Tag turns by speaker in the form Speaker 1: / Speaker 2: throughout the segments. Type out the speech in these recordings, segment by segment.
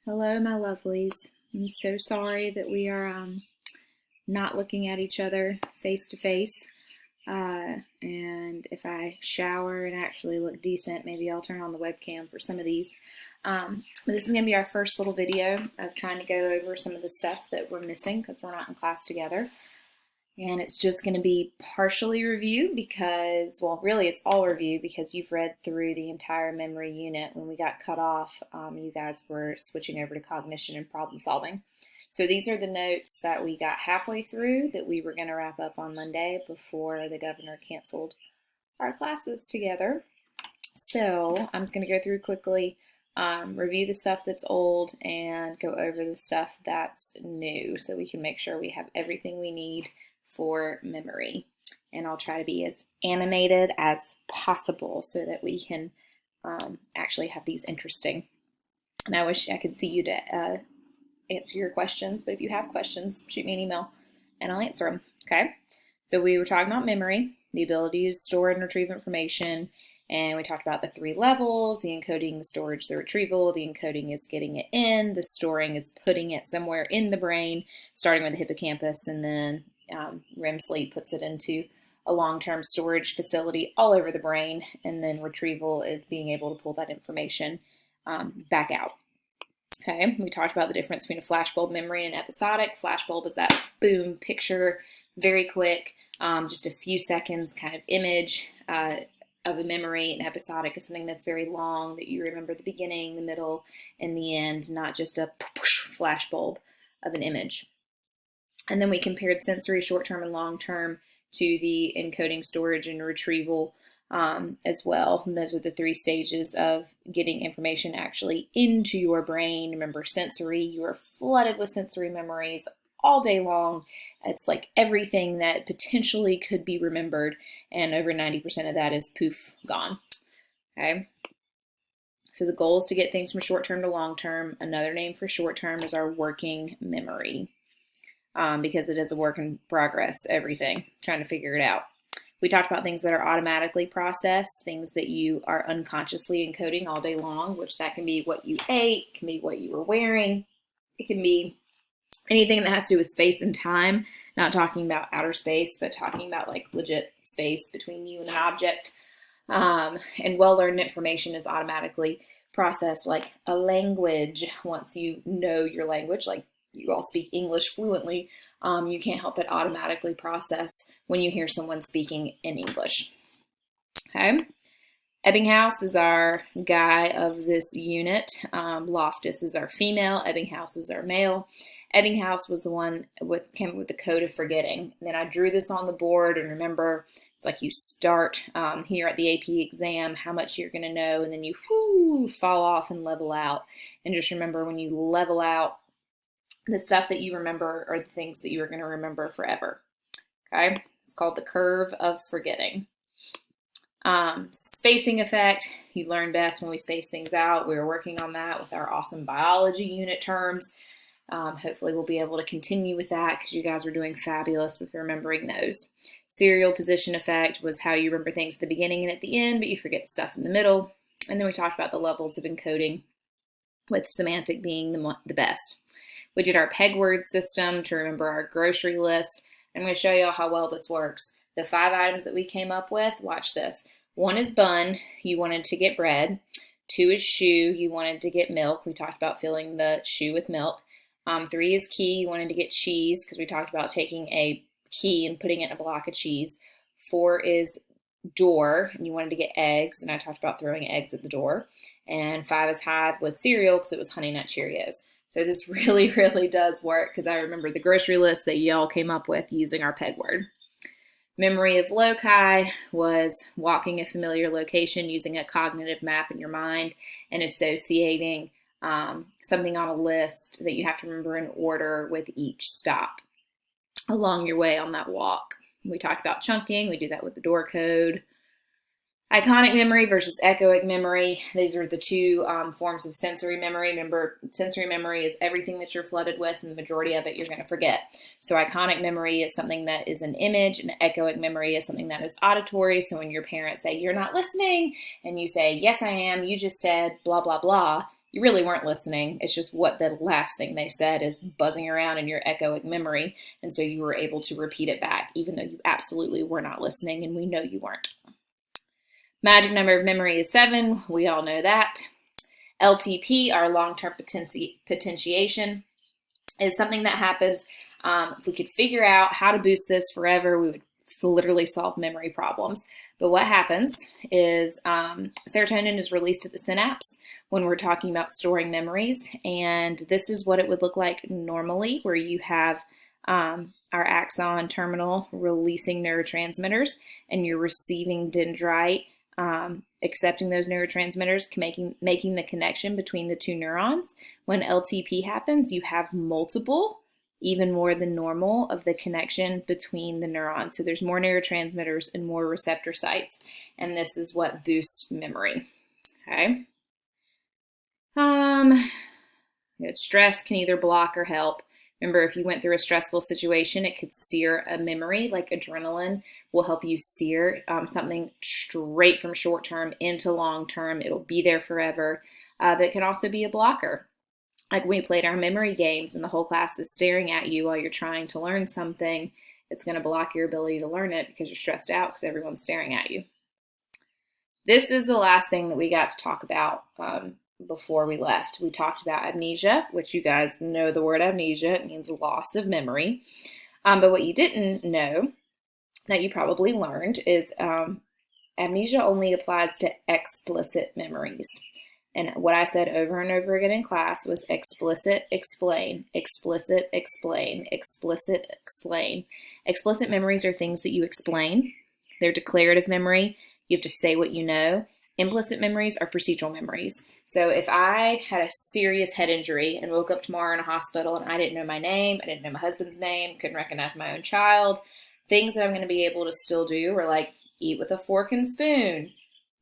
Speaker 1: Hello, my lovelies. I'm so sorry that we are not looking at each other face to face. And if I shower and actually look decent, maybe I'll turn on the webcam for some of these. But this is going to be our first little video of trying to go over some of the stuff that we're missing because we're not in class together. And it's just going to be partially review because, well, really it's all review because you've read through the entire memory unit. When we got cut off, you guys were switching over to cognition and problem solving. So these are the notes that we got halfway through that we were going to wrap up on Monday before the governor canceled our classes together. So I'm just going to go through quickly, review the stuff that's old, and go over the stuff that's new so we can make sure we have everything we need for memory. And I'll try to be as animated as possible so that we can actually have these interesting. And I wish I could see you to answer your questions, but if you have questions, shoot me an email and I'll answer them. Okay, so we were talking about memory, the ability to store and retrieve information, and we talked about the three levels: the encoding, the storage, the retrieval. The encoding is getting it in, the storing is putting it somewhere in the brain, starting with the hippocampus, and then REM sleep puts it into a long-term storage facility all over the brain, and then retrieval is being able to pull that information back out. Okay, we talked about the difference between a flashbulb memory and episodic. Flashbulb is that boom picture, very quick, just a few seconds kind of image of a memory. And episodic is something that's very long, that you remember the beginning, the middle, and the end, not just a flashbulb of an image. And then we compared sensory, short-term, and long-term to the encoding, storage, and retrieval as well. And those are the three stages of getting information actually into your brain. Remember, sensory, you are flooded with sensory memories all day long. It's like everything that potentially could be remembered, and over 90% of that is poof, gone. Okay. So the goal is to get things from short-term to long-term. Another name for short-term is our working memory. Because it is a work in progress, everything, trying to figure it out. We talked about things that are automatically processed, things that you are unconsciously encoding all day long, which that can be what you ate, can be what you were wearing. It can be anything that has to do with space and time, not talking about outer space, but talking about like legit space between you and an object. And well-learned information is automatically processed like a language. Once you know your language, like you all speak English fluently, you can't help but automatically process when you hear someone speaking in English. Okay. Ebbinghaus is our guy of this unit. Loftus is our female. Ebbinghaus is our male. Ebbinghaus was the one came up with the code of forgetting. And then I drew this on the board, and remember, it's like you start here at the AP exam, how much you're going to know, and then you fall off and level out. And just remember, when you level out, the stuff that you remember are the things that you're going to remember forever. Okay, it's called the curve of forgetting. Spacing effect, you learn best when we space things out. We were working on that with our awesome biology unit terms. Hopefully we'll be able to continue with that because you guys were doing fabulous with remembering those. Serial position effect was how you remember things at the beginning and at the end, but you forget the stuff in the middle. And then we talked about the levels of encoding, with semantic being the best. We did our peg word system to remember our grocery list. I'm going to show you how well this works. The 5 items that we came up with, watch this. 1 is bun, you wanted to get bread. 2 is shoe, you wanted to get milk. We talked about filling the shoe with milk. 3 is key, you wanted to get cheese because we talked about taking a key and putting it in a block of cheese. 4 is door, and you wanted to get eggs, and I talked about throwing eggs at the door. And 5 is hive was cereal because it was Honey Nut Cheerios. So this really, really does work because I remember the grocery list that y'all came up with using our peg word. Memory of loci was walking a familiar location using a cognitive map in your mind and associating something on a list that you have to remember in order with each stop along your way on that walk. We talked about chunking. We do that with the door code. Iconic memory versus echoic memory. These are the two forms of sensory memory. Remember, sensory memory is everything that you're flooded with, and the majority of it you're going to forget. So iconic memory is something that is an image, and echoic memory is something that is auditory. So when your parents say, "You're not listening," and you say, "Yes, I am. You just said blah, blah, blah," You really weren't listening. It's just what the last thing they said is buzzing around in your echoic memory. And so you were able to repeat it back, even though you absolutely were not listening, and we know you weren't. Magic number of memory is 7. We all know that. LTP, our long-term potentiation, is something that happens. If we could figure out how to boost this forever, we would literally solve memory problems. But what happens is serotonin is released at the synapse when we're talking about storing memories. And this is what it would look like normally, where you have our axon terminal releasing neurotransmitters and you're receiving dendrite accepting those neurotransmitters, making the connection between the two neurons. When LTP happens, you have multiple, even more than normal, of the connection between the neurons. So there's more neurotransmitters and more receptor sites, and this is what boosts memory. Okay. Stress can either block or help. Remember, if you went through a stressful situation, it could sear a memory. Like adrenaline will help you sear something straight from short term into long term. It'll be there forever, but it can also be a blocker. Like when we played our memory games and the whole class is staring at you while you're trying to learn something, it's going to block your ability to learn it because you're stressed out because everyone's staring at you. This is the last thing that we got to talk about before we left. We talked about amnesia, which you guys know the word amnesia. It means loss of memory. But what you didn't know that you probably learned is amnesia only applies to explicit memories. And what I said over and over again in class was explicit, explain, explicit, explain, explicit, explain. Explicit memories are things that you explain. They're declarative memory. You have to say what you know. Implicit memories are procedural memories. So if I had a serious head injury and woke up tomorrow in a hospital and I didn't know my name, I didn't know my husband's name, couldn't recognize my own child, things that I'm going to be able to still do are like eat with a fork and spoon,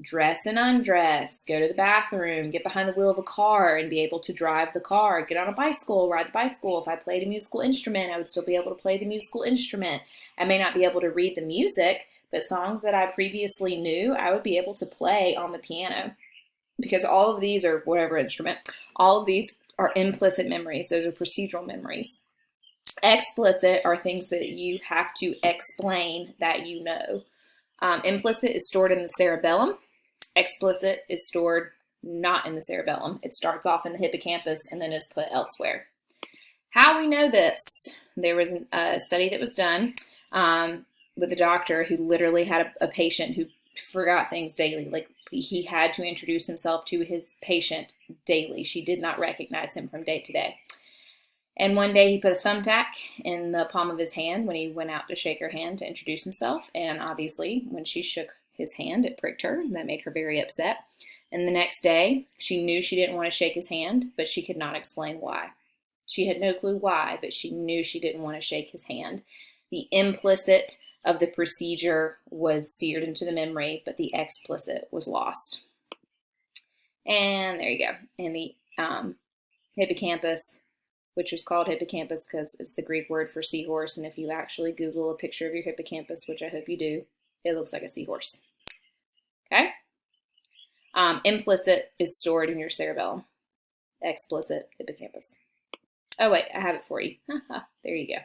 Speaker 1: dress and undress, go to the bathroom, get behind the wheel of a car and be able to drive the car, get on a bicycle, ride the bicycle. If I played a musical instrument, I would still be able to play the musical instrument. I may not be able to read the music, but songs that I previously knew, I would be able to play on the piano. Because all of these, or whatever instrument, all of these are implicit memories. Those are procedural memories. Explicit are things that you have to explain that you know. Implicit is stored in the cerebellum. Explicit is stored not in the cerebellum. It starts off in the hippocampus and then is put elsewhere. How we know this? There was a study that was done with a doctor who literally had a patient who forgot things daily. Like he had to introduce himself to his patient daily. She did not recognize him from day to day. And one day he put a thumbtack in the palm of his hand when he went out to shake her hand to introduce himself. And obviously when she shook his hand, it pricked her. And that made her very upset. And the next day she knew she didn't want to shake his hand, but she could not explain why. She had no clue why, but she knew she didn't want to shake his hand. The implicit of the procedure was seared into the memory, but the explicit was lost. And there you go. And the hippocampus, which was called hippocampus because it's the Greek word for seahorse. And if you actually Google a picture of your hippocampus, which I hope you do, it looks like a seahorse. Okay? Implicit is stored in your cerebellum. Explicit, hippocampus. Oh, wait, I have it for you. There you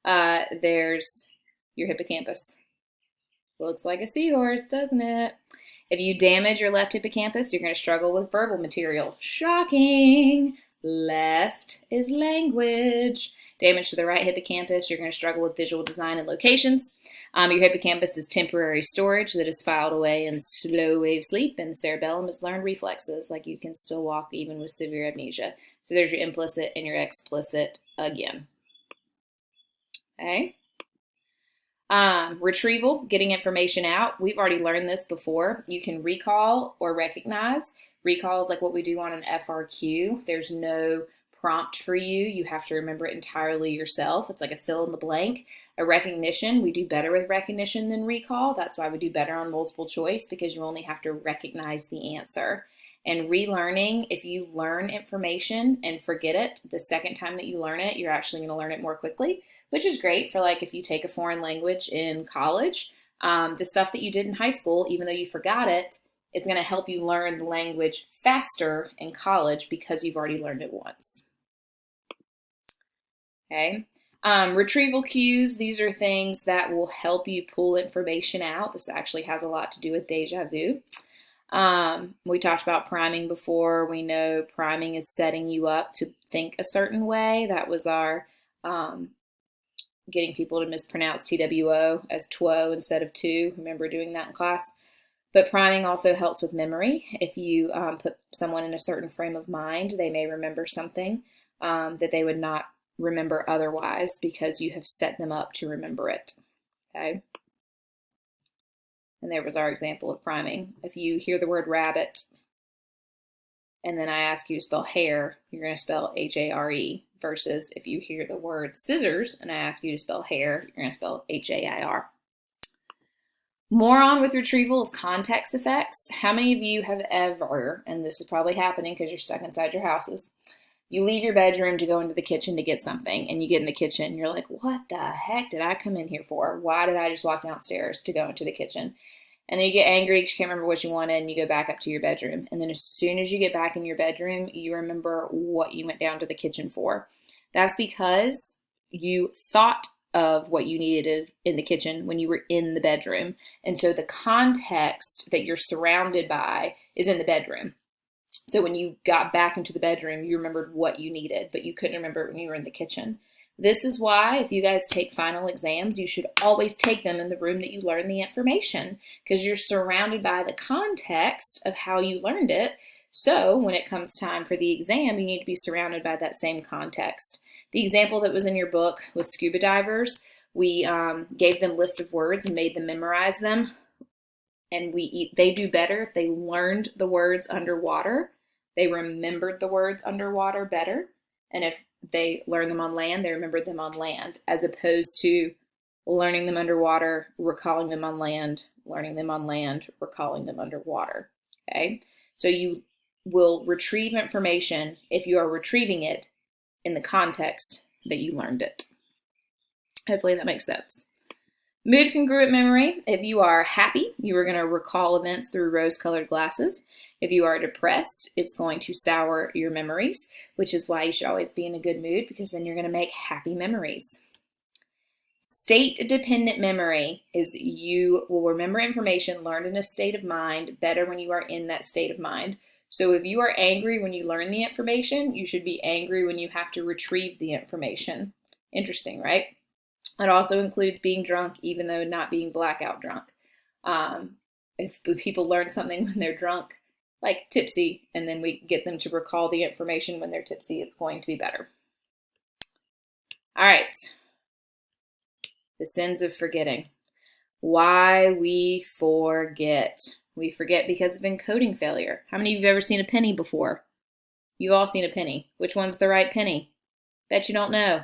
Speaker 1: go. There's your hippocampus. Looks like a seahorse, doesn't it? If you damage your left hippocampus, you're going to struggle with verbal material. Shocking! Left is language. Damage to the right hippocampus, you're going to struggle with visual design and locations. Your hippocampus is temporary storage that is filed away in slow wave sleep, and the cerebellum is learned reflexes, like you can still walk even with severe amnesia. So there's your implicit and your explicit again. Okay. Retrieval, getting information out. We've already learned this before. You can recall or recognize. Recall is like what we do on an FRQ. There's no prompt for you. You have to remember it entirely yourself. It's like a fill in the blank. A recognition, we do better with recognition than recall. That's why we do better on multiple choice, because you only have to recognize the answer. And relearning, if you learn information and forget it, the second time that you learn it, you're actually going to learn it more quickly, which is great for like if you take a foreign language in college. The stuff that you did in high school, even though you forgot it, It's going to help you learn the language faster in college because you've already learned it once. Okay. Retrieval cues, these are things that will help you pull information out. This actually has a lot to do with deja vu. We talked about priming before. We know priming is setting you up to think a certain way. That was our getting people to mispronounce TWO as TWO instead of two. Remember doing that in class? But priming also helps with memory. If you put someone in a certain frame of mind, they may remember something that they would not remember otherwise because you have set them up to remember it. Okay. And there was our example of priming. If you hear the word rabbit and then I ask you to spell hare, you're going to spell H-A-R-E, versus if you hear the word scissors and I ask you to spell hair, you're going to spell H-A-I-R. More on with retrieval is context effects. How many of you have ever, and this is probably happening because you're stuck inside your houses, you leave your bedroom to go into the kitchen to get something, and you get in the kitchen, and you're like, what the heck did I come in here for? Why did I just walk downstairs to go into the kitchen? And then you get angry because you can't remember what you wanted, and you go back up to your bedroom. And then as soon as you get back in your bedroom, you remember what you went down to the kitchen for. That's because you thought of what you needed in the kitchen when you were in the bedroom. And so the context that you're surrounded by is in the bedroom. So when you got back into the bedroom, you remembered what you needed, but you couldn't remember it when you were in the kitchen. This is why if you guys take final exams, you should always take them in the room that you learned the information, because you're surrounded by the context of how you learned it. So when it comes time for the exam, you need to be surrounded by that same context. The example that was in your book was scuba divers. We gave them lists of words and made them memorize them. And they do better if they learned the words underwater. They remembered the words underwater better. And if they learned them on land, they remembered them on land, as opposed to learning them underwater, recalling them on land, learning them on land, recalling them underwater. Okay? So you will retrieve information if you are retrieving it in the context that you learned it. Hopefully that makes sense. Mood congruent memory. If you are happy, you are going to recall events through rose-colored glasses. If you are depressed, it's going to sour your memories, which is why you should always be in a good mood, because then you're going to make happy memories. State-dependent memory is you will remember information learned in a state of mind better when you are in that state of mind. So if you are angry when you learn the information, you should be angry when you have to retrieve the information. Interesting, right? It also includes being drunk, even though not being blackout drunk. If people learn something when they're drunk, like tipsy, and then we get them to recall the information when they're tipsy, it's going to be better. All right. The sins of forgetting. Why we forget. We forget because of encoding failure. How many of you have ever seen a penny before? You've all seen a penny. Which one's the right penny? Bet you don't know.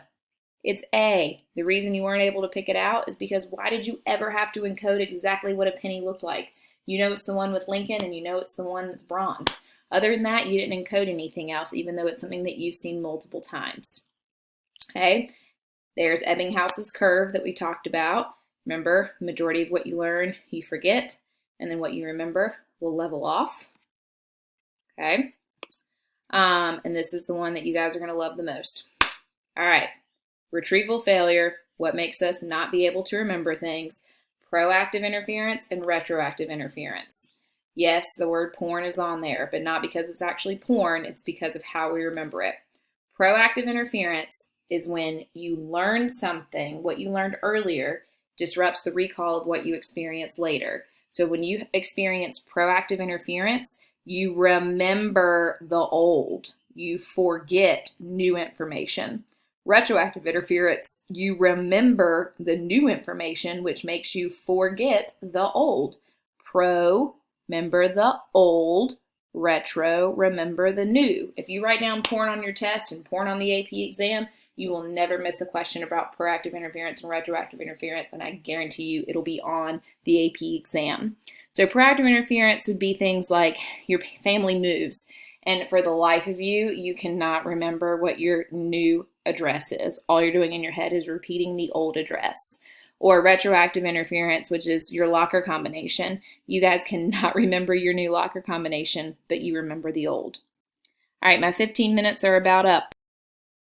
Speaker 1: It's A. The reason you weren't able to pick it out is because why did you ever have to encode exactly what a penny looked like? You know it's the one with Lincoln and you know it's the one that's bronze. Other than that, you didn't encode anything else, even though it's something that you've seen multiple times. Okay, there's Ebbinghouse's curve that we talked about. Remember, the majority of what you learn, you forget, and then what you remember will level off. Okay, and this is the one that you guys are going to love the most. All right. Retrieval failure, what makes us not be able to remember things, proactive interference, and retroactive interference. Yes, the word porn is on there, but not because it's actually porn, it's because of how we remember it. Proactive interference is when you learn something, what you learned earlier disrupts the recall of what you experience later. So when you experience proactive interference, you remember the old, you forget new information. Retroactive interference, you remember the new information, which makes you forget the old. Pro, remember the old. Retro, remember the new. If you write down porn on your test and porn on the AP exam, you will never miss a question about proactive interference and retroactive interference, and I guarantee you it'll be on the AP exam. So proactive interference would be things like your family moves, and for the life of you, you cannot remember what your new address is. All you're doing in your head is repeating the old address. or retroactive interference, which is your locker combination. You guys cannot remember your new locker combination, but you remember the old. All right, my 15 minutes are about up.